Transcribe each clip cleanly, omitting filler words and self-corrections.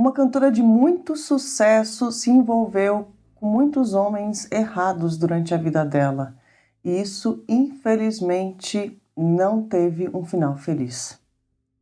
Uma cantora de muito sucesso se envolveu com muitos homens errados durante a vida dela. E isso, infelizmente, não teve um final feliz.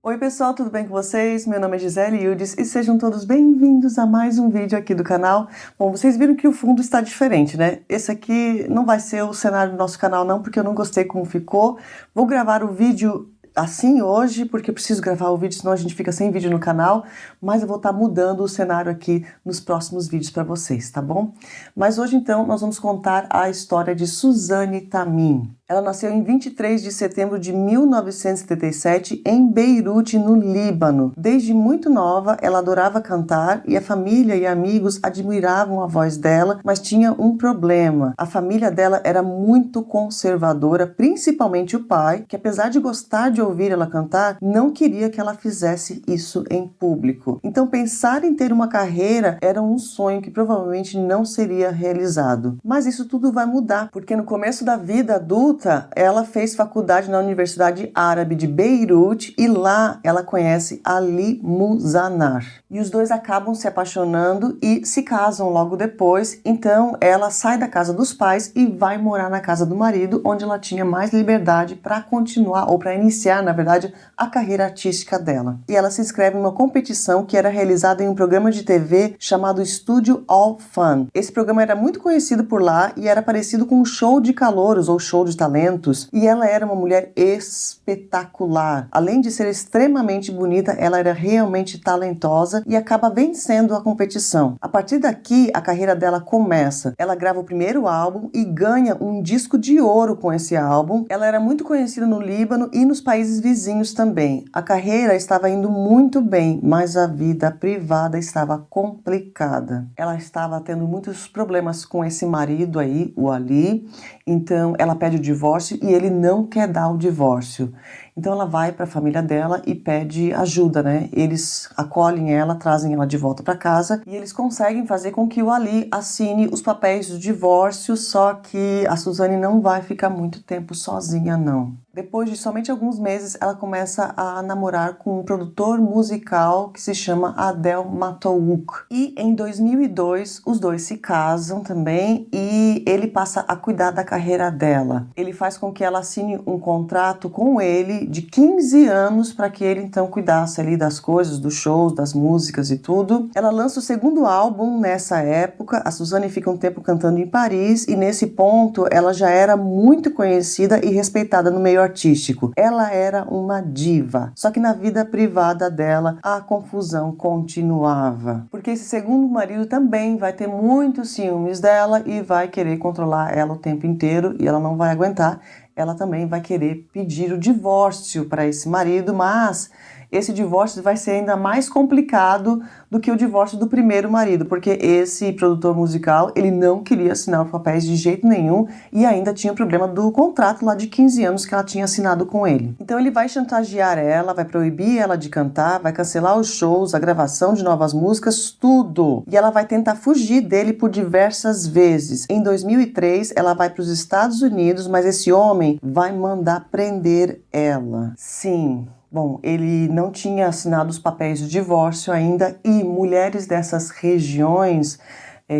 Oi pessoal, tudo bem com vocês? Meu nome é Gisele Yudes e sejam todos bem-vindos a mais um vídeo aqui do canal. Bom, vocês viram que o fundo está diferente, né? Esse aqui não vai ser o cenário do nosso canal não, porque eu não gostei como ficou. Vou gravar o vídeo assim hoje, porque eu preciso gravar o vídeo, senão a gente fica sem vídeo no canal, mas eu vou estar mudando o cenário aqui nos próximos vídeos para vocês, tá bom? Mas hoje então nós vamos contar a história de Suzane Tamim. Ela nasceu em 23 de setembro de 1977 em Beirute, no Líbano. Desde muito nova, ela adorava cantar e a família e amigos admiravam a voz dela, mas tinha um problema. A família dela era muito conservadora, principalmente o pai, que apesar de gostar de ouvir ela cantar, não queria que ela fizesse isso em público. Então pensar em ter uma carreira era um sonho que provavelmente não seria realizado. Mas isso tudo vai mudar, porque no começo da vida adulta, ela fez faculdade na Universidade Árabe de Beirute e lá ela conhece Ali Muzanar. E os dois acabam se apaixonando e se casam logo depois. Então ela sai da casa dos pais e vai morar na casa do marido, onde ela tinha mais liberdade para continuar, ou para iniciar, na verdade, a carreira artística dela. E ela se inscreve em uma competição que era realizada em um programa de TV chamado Studio All Fun. Esse programa era muito conhecido por lá e era parecido com um show de calouros ou show de talentos, e ela era uma mulher espetacular. Além de ser extremamente bonita, ela era realmente talentosa e acaba vencendo a competição. A partir daqui, a carreira dela começa. Ela grava o primeiro álbum e ganha um disco de ouro com esse álbum. Ela era muito conhecida no Líbano e nos países vizinhos também. A carreira estava indo muito bem, mas a vida privada estava complicada. Ela estava tendo muitos problemas com esse marido aí, o Ali. Então ela pede o divórcio e ele não quer dar o divórcio. Então ela vai para a família dela e pede ajuda, né? Eles acolhem ela, trazem ela de volta para casa e eles conseguem fazer com que o Ali assine os papéis do divórcio, só que a Suzane não vai ficar muito tempo sozinha, não. Depois de somente alguns meses, ela começa a namorar com um produtor musical que se chama Adel Matouk. E em 2002, os dois se casam também e ele passa a cuidar da carreira dela. Ele faz com que ela assine um contrato com ele de 15 anos para que ele então cuidasse ali das coisas, dos shows, das músicas e tudo. Ela lança o segundo álbum nessa época. A Suzane fica um tempo cantando em Paris e nesse ponto ela já era muito conhecida e respeitada no meio artístico. Ela era uma diva. Só que na vida privada dela, a confusão continuava. Porque esse segundo marido também vai ter muitos ciúmes dela e vai querer controlar ela o tempo inteiro e ela não vai aguentar. Ela também vai querer pedir o divórcio para esse marido, mas esse divórcio vai ser ainda mais complicado do que o divórcio do primeiro marido, porque esse produtor musical, ele não queria assinar os papéis de jeito nenhum e ainda tinha o problema do contrato lá de 15 anos que ela tinha assinado com ele. Então ele vai chantagear ela, vai proibir ela de cantar, vai cancelar os shows, a gravação de novas músicas, tudo. E ela vai tentar fugir dele por diversas vezes. Em 2003, ela vai para os Estados Unidos, mas esse homem vai mandar prender ela. Sim. Bom, ele não tinha assinado os papéis de divórcio ainda e mulheres dessas regiões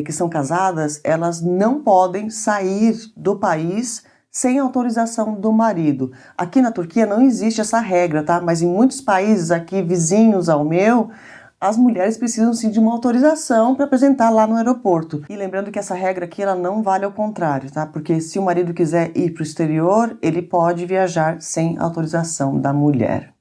que são casadas, elas não podem sair do país sem autorização do marido. Aqui na Turquia não existe essa regra, tá? Mas em muitos países aqui vizinhos ao meu, as mulheres precisam sim de uma autorização para apresentar lá no aeroporto. E lembrando que essa regra aqui ela não vale ao contrário, tá? Porque se o marido quiser ir para o exterior, ele pode viajar sem autorização da mulher.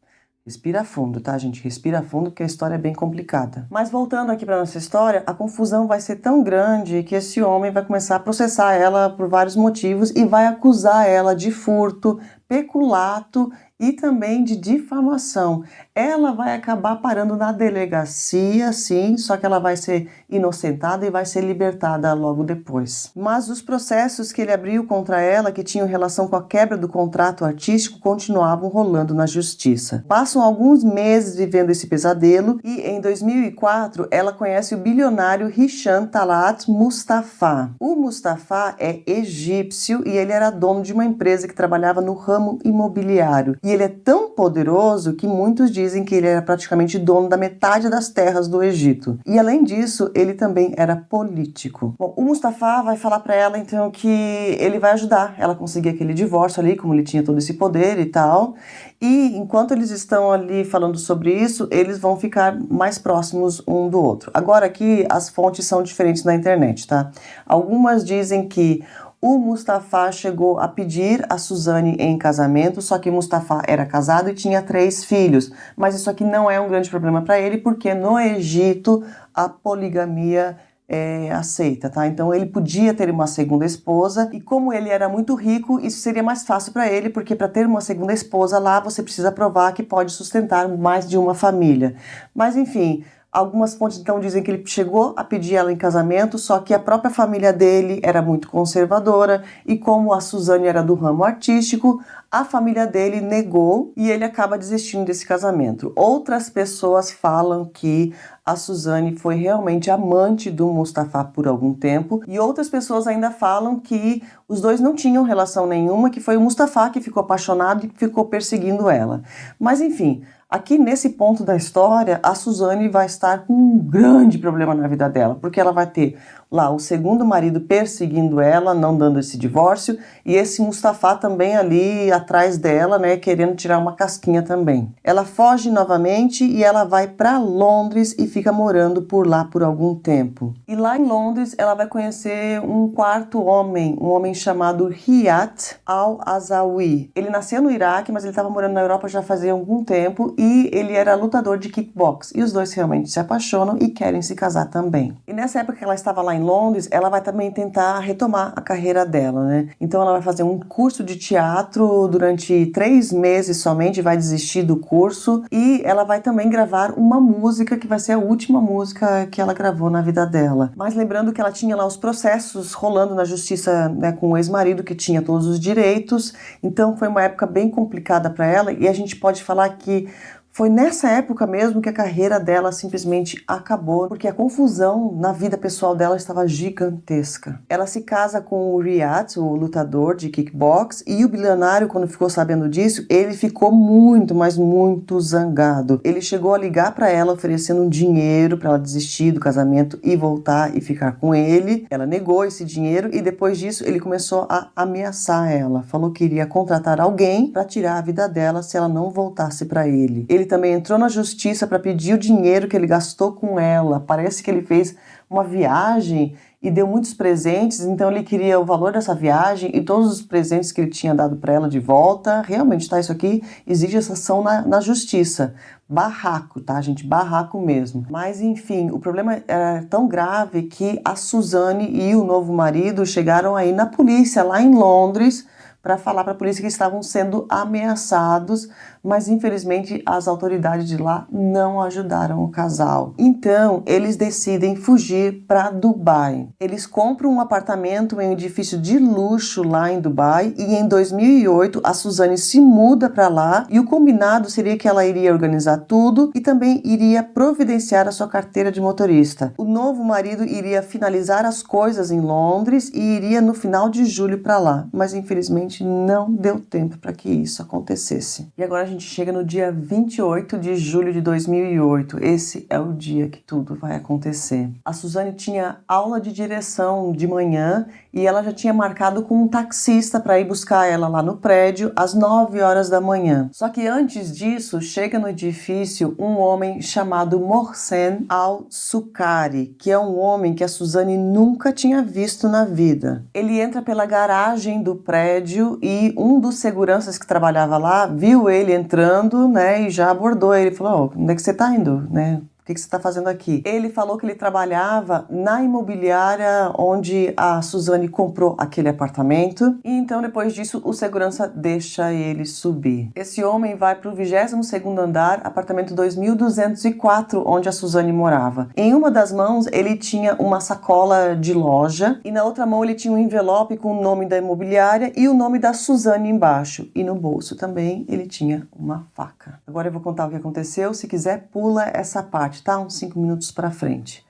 Respira fundo, tá, gente? Respira fundo porque a história é bem complicada. Mas voltando aqui para nossa história, a confusão vai ser tão grande que esse homem vai começar a processar ela por vários motivos e vai acusar ela de furto, peculato e também de difamação. Ela vai acabar parando na delegacia, sim, só que ela vai ser inocentada e vai ser libertada logo depois. Mas os processos que ele abriu contra ela, que tinham relação com a quebra do contrato artístico, continuavam rolando na justiça. Passam alguns meses vivendo esse pesadelo e em 2004 ela conhece o bilionário Hisham Talat Mustafa. O Mustafa é egípcio e ele era dono de uma empresa que trabalhava no ramo ramo imobiliário. E ele é tão poderoso que muitos dizem que ele era praticamente dono da metade das terras do Egito. E além disso, ele também era político. Bom, o Mustafa vai falar para ela então que ele vai ajudar ela a conseguir aquele divórcio ali, como ele tinha todo esse poder e tal. E enquanto eles estão ali falando sobre isso, eles vão ficar mais próximos um do outro. Agora aqui as fontes são diferentes na internet, tá? Algumas dizem que o Mustafa chegou a pedir a Suzane em casamento, só que Mustafa era casado e tinha 3 filhos. Mas isso aqui não é um grande problema para ele, porque no Egito a poligamia é aceita, tá? Então ele podia ter uma segunda esposa e como ele era muito rico, isso seria mais fácil para ele, porque para ter uma segunda esposa lá você precisa provar que pode sustentar mais de uma família. Mas enfim, algumas fontes então dizem que ele chegou a pedir ela em casamento, só que a própria família dele era muito conservadora e como a Suzane era do ramo artístico, a família dele negou e ele acaba desistindo desse casamento. Outras pessoas falam que a Suzane foi realmente amante do Mustafa por algum tempo e outras pessoas ainda falam que os dois não tinham relação nenhuma, que foi o Mustafa que ficou apaixonado e ficou perseguindo ela. Mas enfim, aqui nesse ponto da história, a Suzane vai estar com um grande problema na vida dela, porque ela vai ter lá o segundo marido perseguindo ela, não dando esse divórcio, e esse Mustafa também ali atrás dela, né, querendo tirar uma casquinha também. Ela foge novamente e ela vai para Londres e fica morando por lá por algum tempo. E lá em Londres ela vai conhecer um quarto homem, um homem chamado Riyad Al-Azawi. Ele nasceu no Iraque, mas ele estava morando na Europa já fazia algum tempo e ele era lutador de kickbox. E os dois realmente se apaixonam e querem se casar também. E nessa época que ela estava lá em Londres, ela vai também tentar retomar a carreira dela, né? Então ela vai fazer um curso de teatro durante 3 meses somente, vai desistir do curso e ela vai também gravar uma música que vai ser a última música que ela gravou na vida dela. Mas lembrando que ela tinha lá os processos rolando na justiça, né, com o ex-marido que tinha todos os direitos, então foi uma época bem complicada para ela e a gente pode falar que foi nessa época mesmo que a carreira dela simplesmente acabou, porque a confusão na vida pessoal dela estava gigantesca. Ela se casa com o Riyad, o lutador de kickbox, e o bilionário, quando ficou sabendo disso, ele ficou muito, mas muito zangado. Ele chegou a ligar para ela oferecendo um dinheiro para ela desistir do casamento e voltar e ficar com ele. Ela negou esse dinheiro e depois disso ele começou a ameaçar ela. Falou que iria contratar alguém para tirar a vida dela se ela não voltasse para ele. Ele também entrou na justiça para pedir o dinheiro que ele gastou com ela. Parece que ele fez uma viagem e deu muitos presentes, então ele queria o valor dessa viagem e todos os presentes que ele tinha dado para ela de volta. Realmente, tá? Isso aqui exige essa ação na justiça. Barraco, tá, gente? Barraco mesmo. Mas, enfim, o problema era tão grave que a Suzane e o novo marido chegaram aí na polícia, lá em Londres, para falar para a polícia que estavam sendo ameaçados, mas infelizmente as autoridades de lá não ajudaram o casal. Então eles decidem fugir para Dubai. Eles compram um apartamento em um edifício de luxo lá em Dubai e em 2008 a Suzane se muda para lá e o combinado seria que ela iria organizar tudo e também iria providenciar a sua carteira de motorista. O novo marido iria finalizar as coisas em Londres e iria no final de julho para lá, mas infelizmente não deu tempo para que isso acontecesse. E agora a gente chega no dia 28 de julho de 2008. Esse é o dia que tudo vai acontecer. A Suzane tinha aula de direção de manhã e ela já tinha marcado com um taxista para ir buscar ela lá no prédio às 9 horas da manhã. Só que antes disso, chega no edifício um homem chamado Mohsen Al-Sukari, que é um homem que a Suzane nunca tinha visto na vida. Ele entra pela garagem do prédio e um dos seguranças que trabalhava lá viu ele entrando, né, e já abordou ele, falou: onde é que você tá indo, né? O que você está fazendo aqui? Ele falou que ele trabalhava na imobiliária onde a Suzane comprou aquele apartamento e então depois disso o segurança deixa ele subir. Esse homem vai para o 22º andar, apartamento 2204, onde a Suzane morava. Em uma das mãos ele tinha uma sacola de loja e na outra mão ele tinha um envelope com o nome da imobiliária e o nome da Suzane embaixo. E no bolso também ele tinha uma faca. Agora eu vou contar o que aconteceu, se quiser pula essa parte, tá? Uns 5 minutos para frente.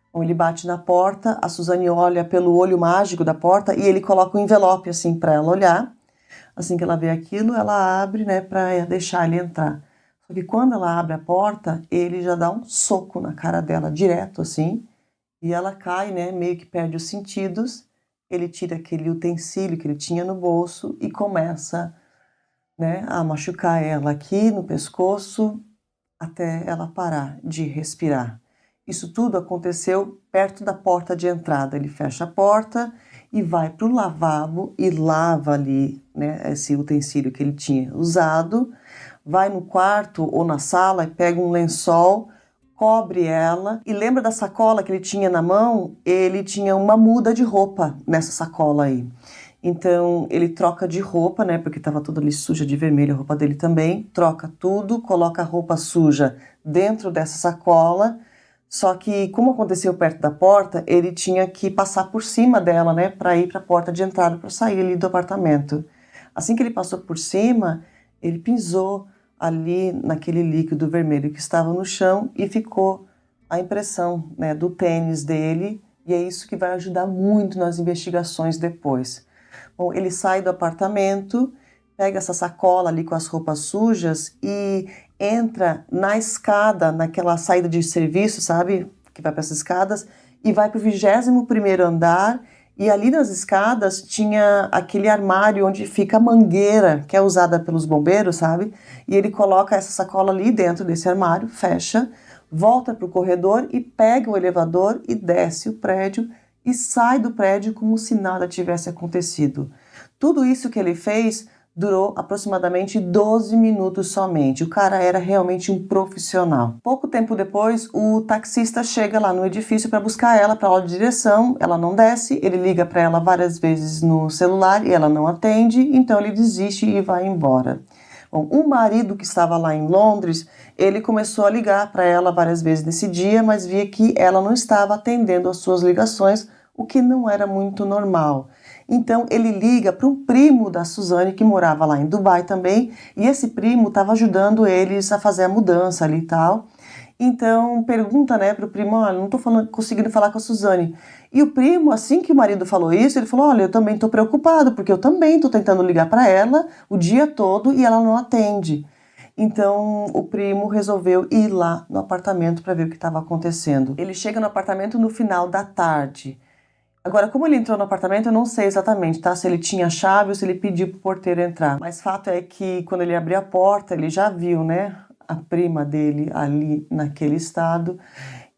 Então ele bate na porta, a Suzane olha pelo olho mágico da porta e ele coloca um envelope assim para ela olhar. Assim que ela vê aquilo, ela abre, né, para deixar ele entrar. Só que quando ela abre a porta, ele já dá um soco na cara dela, direto assim, e ela cai, né, meio que perde os sentidos. Ele tira aquele utensílio que ele tinha no bolso e começa, né, a machucar ela aqui no pescoço até ela parar de respirar. Isso tudo aconteceu perto da porta de entrada. Ele fecha a porta e vai para o lavabo e lava ali, né, esse utensílio que ele tinha usado. Vai no quarto ou na sala e pega um lençol, cobre ela. E lembra da sacola que ele tinha na mão? Ele tinha uma muda de roupa nessa sacola aí. Então ele troca de roupa, né, porque estava toda ali suja de vermelho, a roupa dele também. Troca tudo, coloca a roupa suja dentro dessa sacola. Só que, como aconteceu perto da porta, ele tinha que passar por cima dela, né, para ir para a porta de entrada, para sair ali do apartamento. Assim que ele passou por cima, ele pisou ali naquele líquido vermelho que estava no chão e ficou a impressão, né, do tênis dele, e é isso que vai ajudar muito nas investigações depois. Bom, ele sai do apartamento, pega essa sacola ali com as roupas sujas e entra na escada, naquela saída de serviço, sabe? Que vai para essas escadas, e vai para o 21º andar, e ali nas escadas tinha aquele armário onde fica a mangueira, que é usada pelos bombeiros, sabe? E ele coloca essa sacola ali dentro desse armário, fecha, volta para o corredor e pega o elevador e desce o prédio e sai do prédio como se nada tivesse acontecido. Tudo isso que ele fez durou aproximadamente 12 minutos somente. O cara era realmente um profissional. Pouco tempo depois, o taxista chega lá no edifício para buscar ela para aula de direção. Ela não desce, ele liga para ela várias vezes no celular e ela não atende, então ele desiste e vai embora. Bom, o marido que estava lá em Londres, ele começou a ligar para ela várias vezes nesse dia, mas via que ela não estava atendendo as suas ligações, o que não era muito normal. Então ele liga para um primo da Suzane que morava lá em Dubai também, e esse primo estava ajudando eles a fazer a mudança ali e tal. Então pergunta, né, para o primo, olha, não estou conseguindo falar com a Suzane. E o primo, assim que o marido falou isso, ele falou, olha, eu também estou preocupado, porque eu também estou tentando ligar para ela o dia todo e ela não atende. Então o primo resolveu ir lá no apartamento para ver o que estava acontecendo. Ele chega no apartamento no final da tarde. Agora, como ele entrou no apartamento, eu não sei exatamente, tá? Se ele tinha chave ou se ele pediu pro porteiro entrar. Mas fato é que quando ele abriu a porta, ele já viu, né, a prima dele ali naquele estado.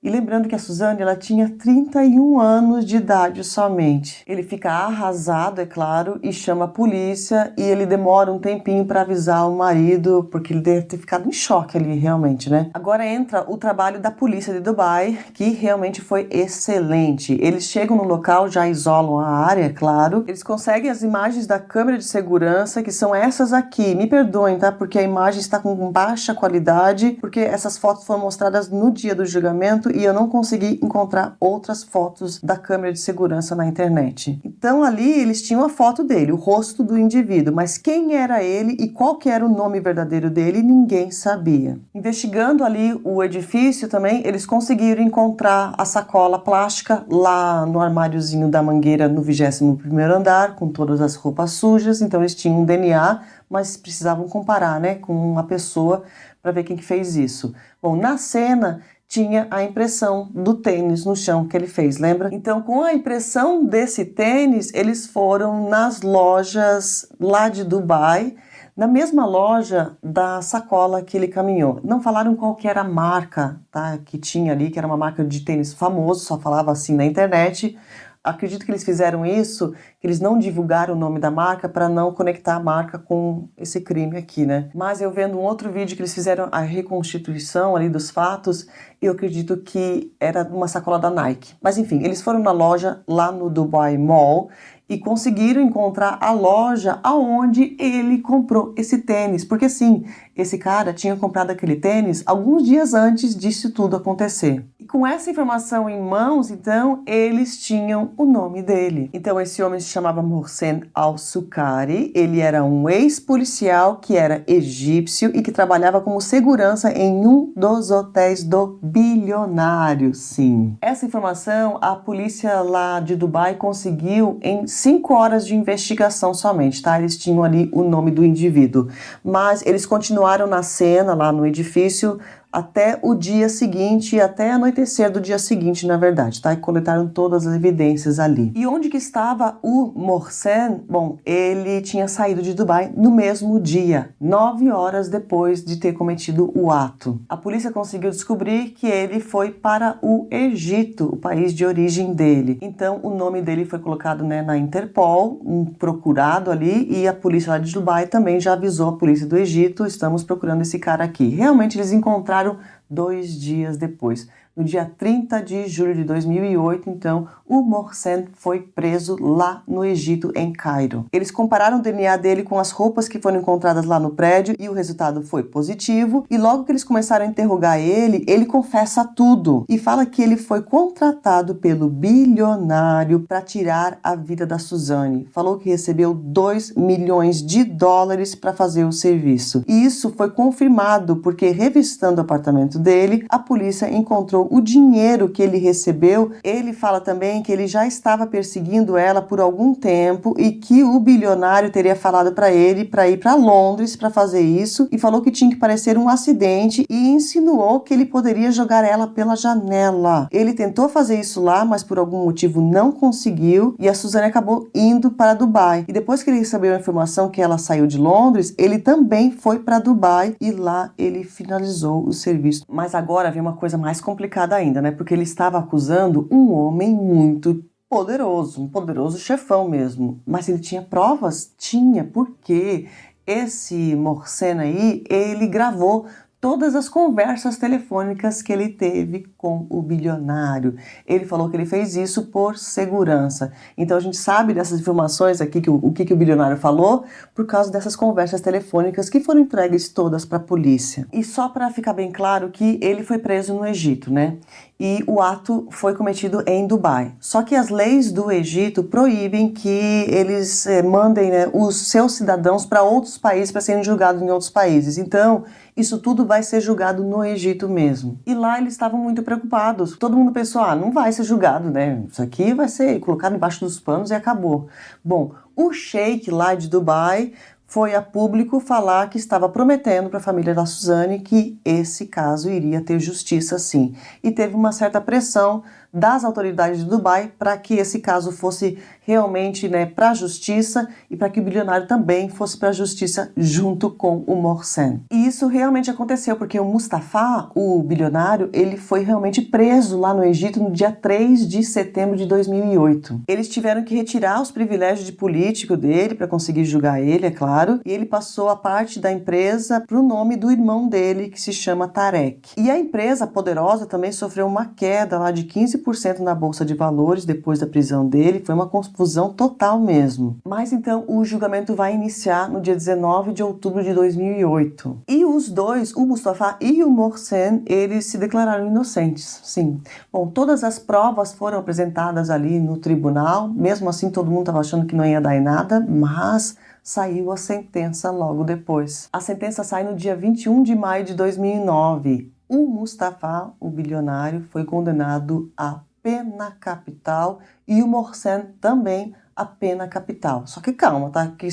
E lembrando que a Suzane, ela tinha 31 anos de idade somente. Ele fica arrasado, é claro, e chama a polícia, e ele demora um tempinho para avisar o marido, porque ele deve ter ficado em choque ali, realmente, né? Agora entra o trabalho da polícia de Dubai, que realmente foi excelente. Eles chegam no local, já isolam a área, é claro. Eles conseguem as imagens da câmera de segurança, que são essas aqui. Me perdoem, tá? Porque a imagem está com baixa qualidade, porque essas fotos foram mostradas no dia do julgamento, e eu não consegui encontrar outras fotos da câmera de segurança na internet. Então ali eles tinham a foto dele, o rosto do indivíduo, mas quem era ele e qual que era o nome verdadeiro dele, ninguém sabia. Investigando ali o edifício também, eles conseguiram encontrar a sacola plástica lá no armáriozinho da mangueira no 21º andar, com todas as roupas sujas, então eles tinham um DNA, mas precisavam comparar, né, com uma pessoa para ver quem que fez isso. Bom, na cena tinha a impressão do tênis no chão que ele fez, lembra? Então, com a impressão desse tênis, eles foram nas lojas lá de Dubai, na mesma loja da sacola que ele caminhou. Não falaram qual que era a marca, tá, que tinha ali, que era uma marca de tênis famoso, só falava assim na internet. Acredito que eles fizeram isso, que eles não divulgaram o nome da marca para não conectar a marca com esse crime aqui, né? Mas eu vendo um outro vídeo que eles fizeram a reconstituição ali dos fatos, eu acredito que era uma sacola da Nike. Mas enfim, eles foram na loja lá no Dubai Mall e conseguiram encontrar a loja aonde ele comprou esse tênis. Porque sim, esse cara tinha comprado aquele tênis alguns dias antes disso tudo acontecer. E com essa informação em mãos, então, eles tinham o nome dele. Então esse homem se chamava Mohsen Al-Sukari, ele era um ex-policial que era egípcio e que trabalhava como segurança em um dos hotéis do bilionário, sim. Essa informação a polícia lá de Dubai conseguiu em 5 horas de investigação somente, tá? Eles tinham ali o nome do indivíduo, mas eles continuaram na cena, lá no edifício, até o dia seguinte, até anoitecer do dia seguinte, na verdade, tá? E coletaram todas as evidências ali. E onde que estava o Mohsen? Bom, ele tinha saído de Dubai no mesmo dia, 9 horas depois de ter cometido o ato. A polícia conseguiu descobrir que ele foi para o Egito, o país de origem dele. Então, o nome dele foi colocado, né, na Interpol, procurado ali, e a polícia lá de Dubai também já avisou a polícia do Egito, estamos procurando esse cara aqui. Realmente, eles encontraram 2 dias depois. No dia 30 de julho de 2008, então, o Mohsen foi preso lá no Egito, em Cairo. Eles compararam o DNA dele com as roupas que foram encontradas lá no prédio e o resultado foi positivo. E logo que eles começaram a interrogar ele confessa tudo e fala que ele foi contratado pelo bilionário para tirar a vida da Suzane. Falou que recebeu 2 milhões de dólares para fazer o serviço. E isso foi confirmado porque, revistando o apartamento dele, a polícia encontrou o dinheiro que ele recebeu. Ele fala também que ele já estava perseguindo ela por algum tempo e que o bilionário teria falado para ele para ir para Londres para fazer isso e falou que tinha que parecer um acidente e insinuou que ele poderia jogar ela pela janela. Ele tentou fazer isso lá, mas por algum motivo não conseguiu e a Suzane acabou indo para Dubai. E depois que ele recebeu a informação que ela saiu de Londres, ele também foi para Dubai e lá ele finalizou o serviço. Mas agora vem uma coisa mais complicada ainda, né? Porque ele estava acusando um homem muito poderoso, um poderoso chefão mesmo. Mas ele tinha provas? Tinha, porque esse Mohsen aí, ele gravou todas as conversas telefônicas que ele teve com o bilionário. Ele falou que ele fez isso por segurança. Então a gente sabe dessas informações aqui, o que o bilionário falou, por causa dessas conversas telefônicas que foram entregues todas para a polícia. E só para ficar bem claro que ele foi preso no Egito, né? E o ato foi cometido em Dubai. Só que as leis do Egito proíbem que eles mandem, né, os seus cidadãos para outros países para serem julgados em outros países. Então, isso tudo vai ser julgado no Egito mesmo. E lá eles estavam muito preocupados. Todo mundo pensou, não vai ser julgado, né? Isso aqui vai ser colocado embaixo dos panos e acabou. Bom, o sheik lá de Dubai foi a público falar que estava prometendo para a família da Suzane que esse caso iria ter justiça sim. E teve uma certa pressão das autoridades de Dubai para que esse caso fosse realmente, né, para a justiça e para que o bilionário também fosse para a justiça junto com o Mohsen. E isso realmente aconteceu porque o Mustafa, o bilionário, ele foi realmente preso lá no Egito no dia 3 de setembro de 2008. Eles tiveram que retirar os privilégios de político dele para conseguir julgar ele, é claro, e ele passou a parte da empresa para o nome do irmão dele, que se chama Tarek. E a empresa poderosa também sofreu uma queda lá de 15% na Bolsa de Valores depois da prisão dele. Foi uma confusão total mesmo. Mas então o julgamento vai iniciar no dia 19 de outubro de 2008. E os dois, o Mustafa e o Mohsen, eles se declararam inocentes, sim. Bom, todas as provas foram apresentadas ali no tribunal. Mesmo assim, todo mundo estava achando que não ia dar em nada, mas saiu a sentença logo depois. A sentença sai no dia 21 de maio de 2009. O Mustafa, o bilionário, foi condenado à pena capital e o Mohsen também a pena capital. Só que calma, tá? Que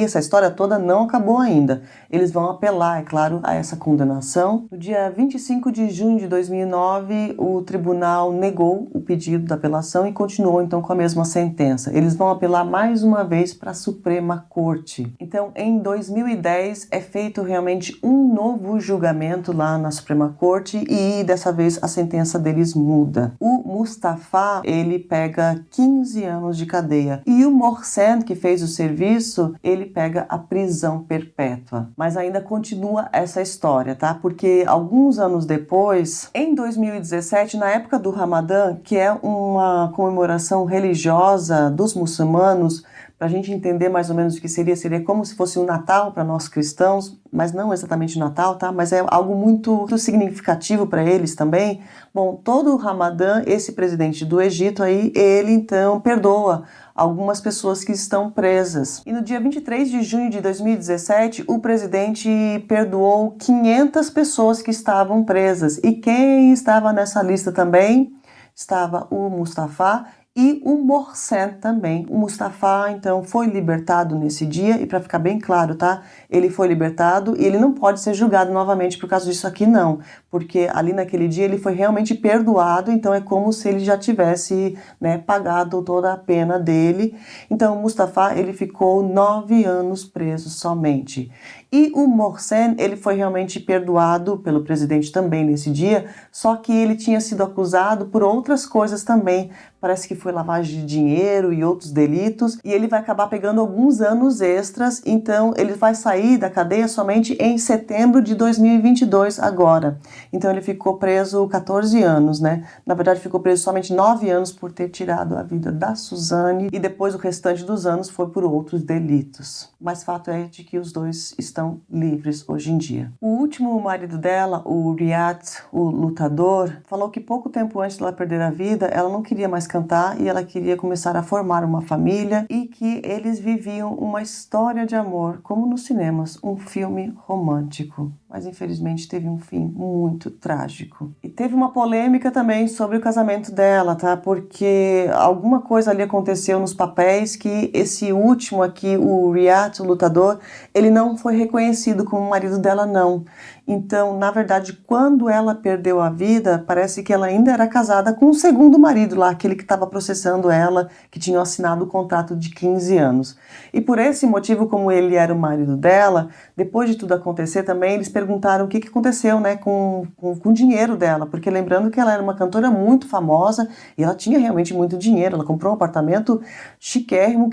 essa história toda não acabou ainda. Eles vão apelar, é claro, a essa condenação. No dia 25 de junho de 2009, o tribunal negou o pedido da apelação e continuou então com a mesma sentença. Eles vão apelar mais uma vez para a Suprema Corte. Então, em 2010, é feito realmente um novo julgamento lá na Suprema Corte e dessa vez a sentença deles muda. O Mustafa, ele pega 15 anos de cadeia. E o Mohsen, que fez o serviço, ele pega a prisão perpétua. Mas ainda continua essa história, tá? Porque alguns anos depois, em 2017, na época do Ramadã, que é uma comemoração religiosa dos muçulmanos, para a gente entender mais ou menos o que seria como se fosse um Natal para nós cristãos, mas não exatamente Natal, tá? Mas é algo muito significativo para eles também. Bom, todo o Ramadã, esse presidente do Egito aí, ele então perdoa algumas pessoas que estão presas. E no dia 23 de junho de 2017, o presidente perdoou 500 pessoas que estavam presas. E quem estava nessa lista também? Estava o Mustafa e o Mohsen também. O Mustafa, então, foi libertado nesse dia, e para ficar bem claro, tá? Ele foi libertado e ele não pode ser julgado novamente por causa disso aqui, não. Porque ali naquele dia ele foi realmente perdoado, então é como se ele já tivesse, né, pagado toda a pena dele. Então, o Mustafa, ele ficou 9 anos preso somente. E o Mohsen, ele foi realmente perdoado pelo presidente também nesse dia, só que ele tinha sido acusado por outras coisas também. Parece que foi lavagem de dinheiro e outros delitos, e ele vai acabar pegando alguns anos extras, então ele vai sair da cadeia somente em setembro de 2022 agora. Então ele ficou preso 14 anos, né? Na verdade ficou preso somente 9 anos por ter tirado a vida da Suzane, e depois o restante dos anos foi por outros delitos. Mas fato é de que os dois estão livres hoje em dia. O último marido dela, o Riyad, o lutador, falou que pouco tempo antes dela perder a vida, ela não queria mais cantar e ela queria começar a formar uma família, e que eles viviam uma história de amor, como nos cinemas, um filme romântico. Mas infelizmente teve um fim muito trágico. E teve uma polêmica também sobre o casamento dela, tá? Porque alguma coisa ali aconteceu nos papéis que esse último aqui, o Riyad, o lutador, ele não foi reconhecido como marido dela, não. Então, na verdade, quando ela perdeu a vida, parece que ela ainda era casada com o segundo marido lá, aquele que estava processando ela, que tinha assinado o contrato de 15 anos. E por esse motivo, como ele era o marido dela, depois de tudo acontecer também, eles perguntaram o que aconteceu, né, com o dinheiro dela, porque lembrando que ela era uma cantora muito famosa e ela tinha realmente muito dinheiro. Ela comprou um apartamento chiquérrimo,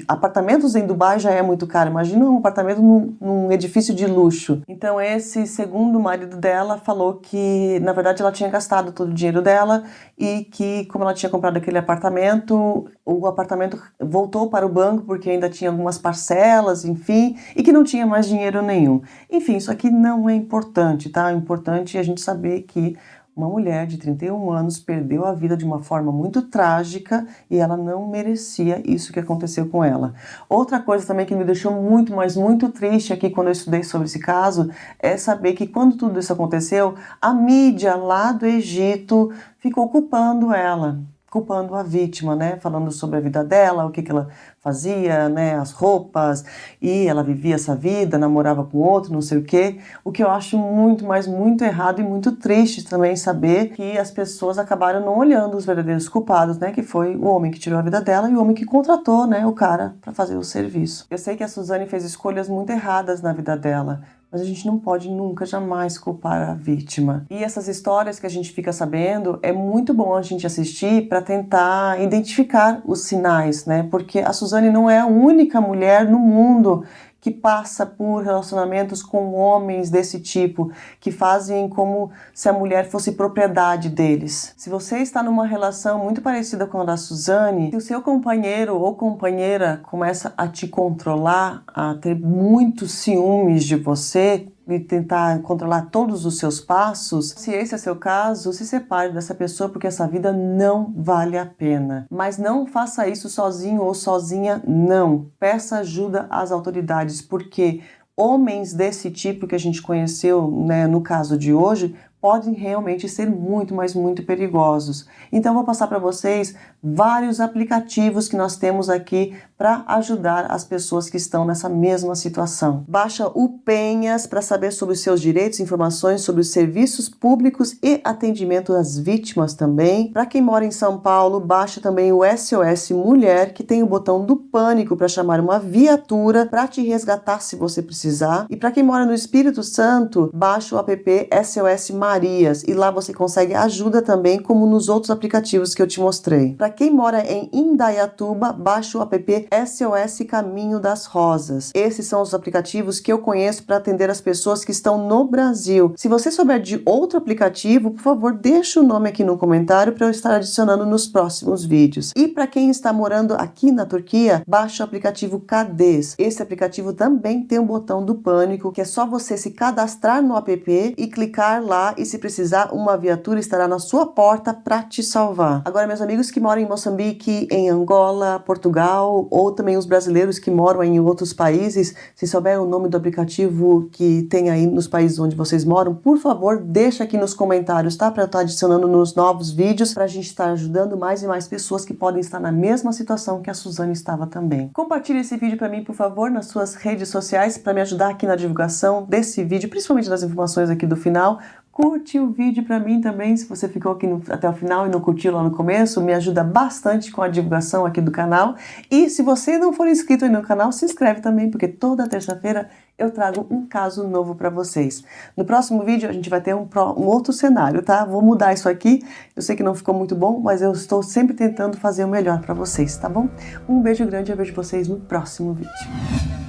apartamentos em Dubai já é muito caro, imagina um apartamento num edifício de luxo. Então esse segundo marido dela falou que, na verdade, ela tinha gastado todo o dinheiro dela e que, como ela tinha comprado aquele apartamento, o apartamento voltou para o banco porque ainda tinha algumas parcelas, enfim, e que não tinha mais dinheiro nenhum. Enfim, isso aqui não é importante, tá? O importante é a gente saber que uma mulher de 31 anos perdeu a vida de uma forma muito trágica e ela não merecia isso que aconteceu com ela. Outra coisa também que me deixou muito, mas muito triste aqui quando eu estudei sobre esse caso é saber que quando tudo isso aconteceu, a mídia lá do Egito ficou culpando ela, culpando a vítima, né? Falando sobre a vida dela, o que ela fazia, né? As roupas, e ela vivia essa vida, namorava com outro, não sei o quê. O que eu acho muito, mas muito errado e muito triste também saber que as pessoas acabaram não olhando os verdadeiros culpados, né? Que foi o homem que tirou a vida dela e o homem que contratou, né? O cara para fazer o serviço. Eu sei que a Suzane fez escolhas muito erradas na vida dela, mas a gente não pode nunca, jamais culpar a vítima. E essas histórias que a gente fica sabendo, é muito bom a gente assistir para tentar identificar os sinais, né? Porque a Suzane não é a única mulher no mundo que passa por relacionamentos com homens desse tipo, que fazem como se a mulher fosse propriedade deles. Se você está numa relação muito parecida com a da Suzane, se o seu companheiro ou companheira começa a te controlar, a ter muitos ciúmes de você, e tentar controlar todos os seus passos, se esse é seu caso, se separe dessa pessoa, porque essa vida não vale a pena. Mas não faça isso sozinho ou sozinha, não. Peça ajuda às autoridades, porque homens desse tipo que a gente conheceu, né, no caso de hoje, podem realmente ser muito, mas muito perigosos. Então, vou passar para vocês vários aplicativos que nós temos aqui para ajudar as pessoas que estão nessa mesma situação. Baixa o Penhas para saber sobre os seus direitos, informações sobre os serviços públicos e atendimento às vítimas também. Para quem mora em São Paulo, baixa também o SOS Mulher, que tem o botão do pânico para chamar uma viatura para te resgatar se você precisar. E para quem mora no Espírito Santo, baixa o app SOS Maria, Marias, e lá você consegue ajuda também, como nos outros aplicativos que eu te mostrei. Para quem mora em Indaiatuba, baixa o app SOS Caminho das Rosas. Esses são os aplicativos que eu conheço para atender as pessoas que estão no Brasil. Se você souber de outro aplicativo, por favor, deixa o nome aqui no comentário para eu estar adicionando nos próximos vídeos. E para quem está morando aqui na Turquia, baixa o aplicativo Kades. Esse aplicativo também tem um botão do pânico, que é só você se cadastrar no app e clicar lá, e se precisar, uma viatura estará na sua porta para te salvar. Agora, meus amigos que moram em Moçambique, em Angola, Portugal, ou também os brasileiros que moram em outros países, se souber o nome do aplicativo que tem aí nos países onde vocês moram, por favor, deixa aqui nos comentários, tá? Para eu estar adicionando nos novos vídeos, para a gente estar ajudando mais e mais pessoas que podem estar na mesma situação que a Suzane estava também. Compartilhe esse vídeo para mim, por favor, nas suas redes sociais, para me ajudar aqui na divulgação desse vídeo, principalmente das informações aqui do final. Curte o vídeo para mim também, se você ficou aqui até o final e não curtiu lá no começo, me ajuda bastante com a divulgação aqui do canal. E se você não for inscrito aí no canal, se inscreve também, porque toda terça-feira eu trago um caso novo para vocês. No próximo vídeo a gente vai ter um outro cenário, tá? Vou mudar isso aqui, eu sei que não ficou muito bom, mas eu estou sempre tentando fazer o melhor para vocês, tá bom? Um beijo grande, eu vejo vocês no próximo vídeo.